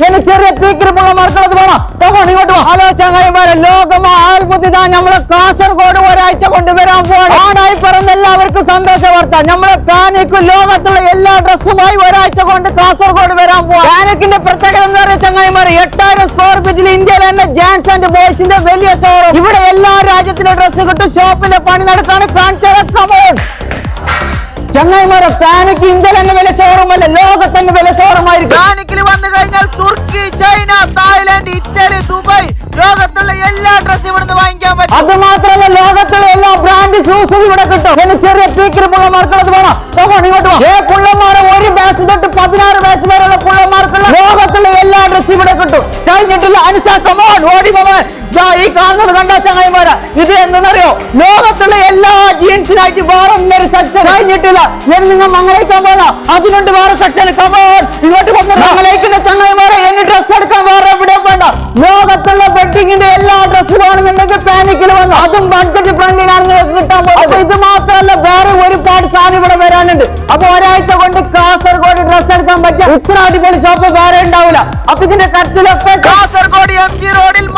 എന്നെ ചെറിയ പീക്കിരിപ്പുള്ള മറക്കണത് വേണം. ഇങ്ങോട്ട് ഹലോ ചങ്ങായിമാരെ, ലോകം അത്ഭുത നമ്മളെ കാസർഗോഡ് ഒരാഴ്ച കൊണ്ടുവരാൻ പോവാണ്. ആണായി പറഞ്ഞ എല്ലാവർക്കും സന്തോഷ വാർത്ത. നമ്മളെ പാനിക്ക് ലോകത്തുള്ള എല്ലാ ഡ്രസ്സുമായി ഒരാഴ്ച കൊണ്ട് കാസർഗോഡ് വരാൻ പോവാ. പാനിക്കിന്റെ പ്രത്യേകത എന്ന് പറയുന്ന ചങ്ങായിമാരെ 8000 സ്ക്വയർ ഫീറ്റിൽ ഇന്ത്യയിൽ തന്നെ ജാൻസ് ആൻഡ് ബോയ്സിന്റെ വലിയ ഷോറൂം. ഇവിടെ എല്ലാ രാജ്യത്തിലെ ഡ്രസ്സ് കിട്ടും. ഷോപ്പിന്റെ പണി നടക്കാണ്. ചങ്ങായിമാരെ, പാനിക്ക് ഇന്ത്യയിൽ തന്നെ വലിയ ഷോറൂം അല്ല, ലോകത്തന്നെ വലിയ ഷോറൂം ആയിരിക്കും. പാനിക്കിൽ വന്നു കഴിഞ്ഞാൽ തുർക്കി, ചൈന, തായ്ലാന്റ്, ഇറ്റലി, ദുബായ്, ലോകത്തുള്ള എല്ലാ ഡ്രസ്സും ഇവിടുന്ന് വാങ്ങിക്കാൻ പറ്റും. അത് മാത്രമല്ല, ലോകത്തുള്ള എല്ലാ ബ്രാൻഡ് ഷൂസും ഇവിടെ കിട്ടും. എന്നെ ചെറിയ പീക്കിരിപ്പുള്ള മറക്കണത് വേണം. ഇങ്ങോട്ട് പുള്ളമാരെ 1 വയസ്സ് തൊട്ട് 16 വയസ്സ് വരെയുള്ള പുള്ളമാർക്കുള്ള ലോകത്തുള്ള എല്ലാ ഡ്രസ്സും ഇവിടെ കിട്ടും. കഴിഞ്ഞിട്ടില്ല ഓടി പോവാൻ. ഈ കാണുന്നത് കണ്ടാ ചങ്ങായിമാരാ, ഇത് എന്തെന്നറിയോ? ലോകത്തുള്ള എല്ലാ ജീൻസിനായിട്ട് വേറെ ഒരു സെക്ഷൻ. കഴിഞ്ഞിട്ടില്ല, നിങ്ങൾ മംഗലയിക്കാൻ പോകാം, അതിനുണ്ട് വേറെ സെക്ഷൻ. ഇങ്ങോട്ട് മംഗലയിക്കുന്ന ചങ്ങായിമാരെ, എന്നെ ഡ്രസ്സ് എടുക്കാൻ വേറെ എവിടെ വേണ്ട. ലോകത്തുള്ള വെഡിങ്ങിന്റെ എല്ലാ ഡ്രസ്സ് വേണമെന്നുണ്ടെങ്കിൽ പാനിക്കിൽ വന്നു. അതും ബഡ്ജറ്റ് ഫ്രണ്ട്ലിനാണ് കിട്ടാൻ പോകുന്നത്. ഇത് മാത്രമല്ല, വേറെ ഒരുപാട് സാധനം ഇവിടെ വരാനുണ്ട്. അപ്പൊ ഒരാഴ്ച കൊണ്ട് കാസർഗോഡ് ഡ്രസ്സ് എടുക്കാൻ പറ്റിയ ഇത്ര അടിപൊളി ഷോപ്പ് വേറെ ഉണ്ടാവില്ല. അപ്പൊ ഇതിന്റെ കത്തിലൊക്കെ കാസർഗോഡ് MG റോഡിൽ